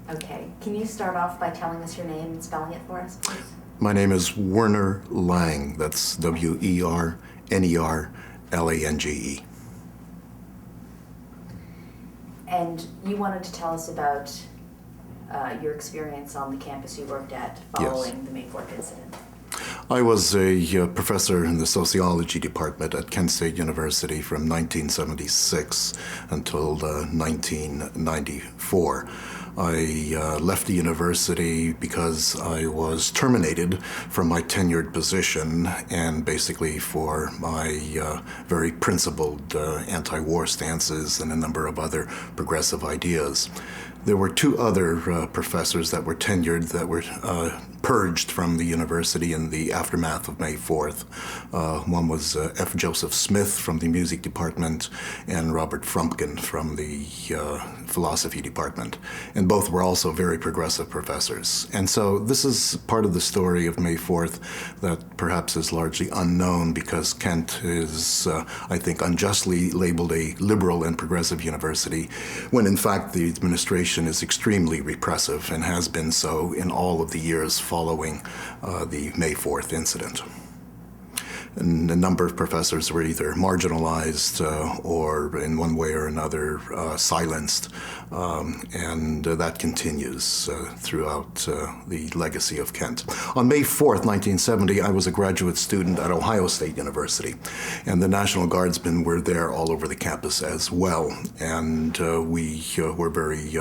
Okay. Can you start off by telling us your name and spelling it for us, please? My name is Werner Lange. That's Wernerlange. And you wanted to tell us about your experience on the campus you worked at following the May 4th incident. I was a professor in the sociology department at Kent State University from 1976 until 1994. I left the university because I was terminated from my tenured position and basically for my very principled anti-war stances and a number of other progressive ideas. There were two other professors that were tenured that were purged from the university in the aftermath of May 4th. One was F. Joseph Smith from the music department and Robert Frumpkin from the philosophy department. And both were also very progressive professors. And so this is part of the story of May 4th that perhaps is largely unknown because Kent is, I think, unjustly labeled a liberal and progressive university, when in fact the administration is extremely repressive and has been so in all of the years following the May 4th incident. And a number of professors were either marginalized or in one way or another silenced, and that continues throughout the legacy of Kent. On May 4th, 1970, I was a graduate student at Ohio State University, and the National Guardsmen were there all over the campus as well, and we were very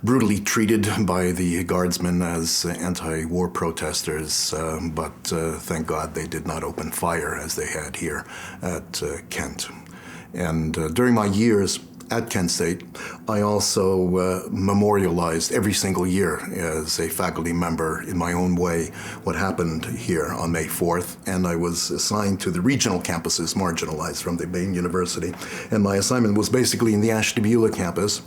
brutally treated by the Guardsmen as anti-war protesters, but thank God they did not open fire as they had here at Kent. And during my years at Kent State, I also memorialized every single year as a faculty member in my own way what happened here on May 4th, and I was assigned to the regional campuses marginalized from the main university, and my assignment was basically in the Ashtabula campus.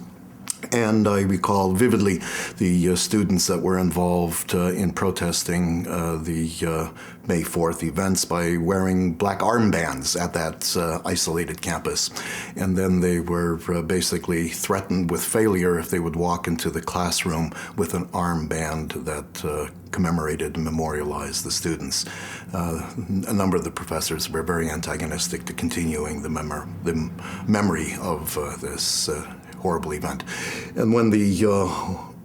And I recall vividly the students that were involved in protesting the May 4th events by wearing black armbands at that isolated campus. And then they were basically threatened with failure if they would walk into the classroom with an armband that commemorated and memorialized the students. A number of the professors were very antagonistic to continuing the memory of this horrible event. And when the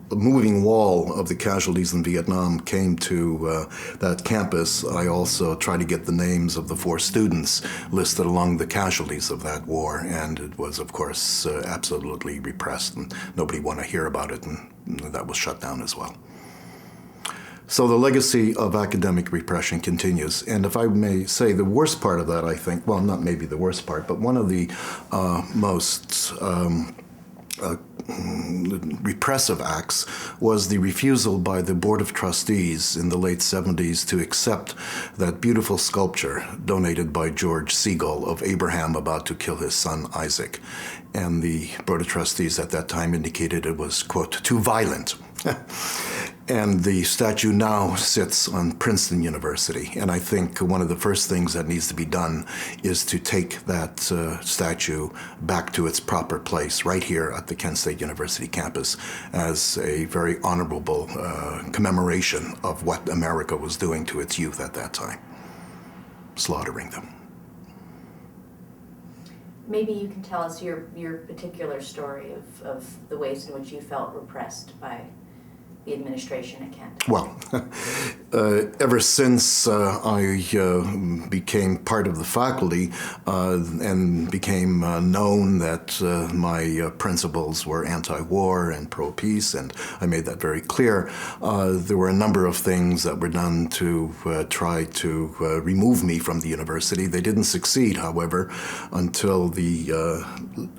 moving wall of the casualties in Vietnam came to that campus, I also tried to get the names of the 4 students listed among the casualties of that war, and it was, of course, absolutely repressed, and nobody wanted to hear about it, and that was shut down as well. So the legacy of academic repression continues. And if I may say, the worst part of that, I think, well, not maybe the worst part, but one of the most repressive acts was the refusal by the Board of Trustees in the late 70s to accept that beautiful sculpture donated by George Segal of Abraham about to kill his son Isaac. And the Board of Trustees at that time indicated it was, quote, too violent. And the statue now sits on Princeton University. And I think one of the first things that needs to be done is to take that statue back to its proper place right here at the Kent State University campus as a very honorable commemoration of what America was doing to its youth at that time, slaughtering them. Maybe you can tell us your particular story of the ways in which you felt repressed by the administration at Kent. Well, ever since I became part of the faculty and became known that my principles were anti-war and pro-peace, and I made that very clear, there were a number of things that were done to try to remove me from the university. They didn't succeed, however, until the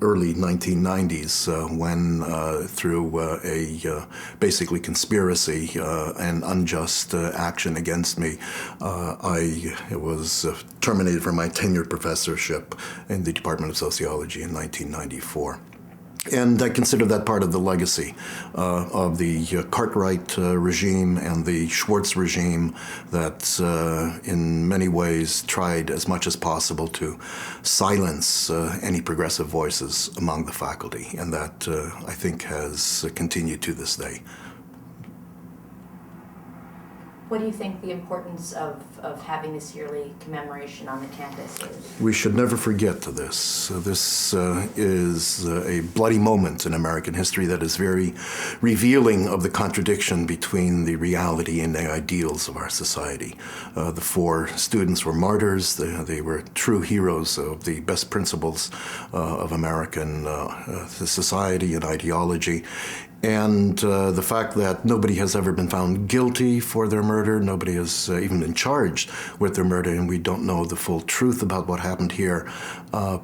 early 1990s when through a basically conspiracy and unjust action against me, I was terminated from my tenured professorship in the Department of Sociology in 1994. And I consider that part of the legacy of the Cartwright regime and the Schwartz regime that in many ways tried as much as possible to silence any progressive voices among the faculty, and that I think has continued to this day. What do you think the importance of having this yearly commemoration on the campus is? We should never forget this. This is a bloody moment in American history that is very revealing of the contradiction between the reality and the ideals of our society. The 4 students were martyrs. They were true heroes of the best principles of American society and ideology. And the fact that nobody has ever been found guilty for their murder, nobody has even been charged with their murder, and we don't know the full truth about what happened here,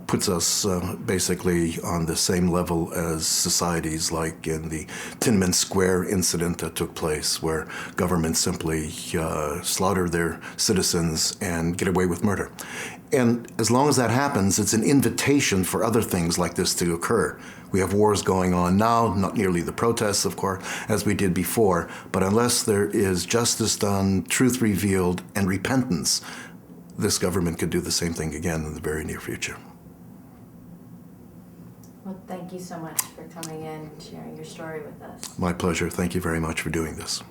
puts us basically on the same level as societies like in the Tiananmen Square incident that took place, where governments simply slaughter their citizens and get away with murder. And as long as that happens, it's an invitation for other things like this to occur. We have wars going on now, not nearly the protests, of course, as we did before, but unless there is justice done, truth revealed, and repentance, this government could do the same thing again in the very near future. Well, thank you so much for coming in and sharing your story with us. My pleasure. Thank you very much for doing this.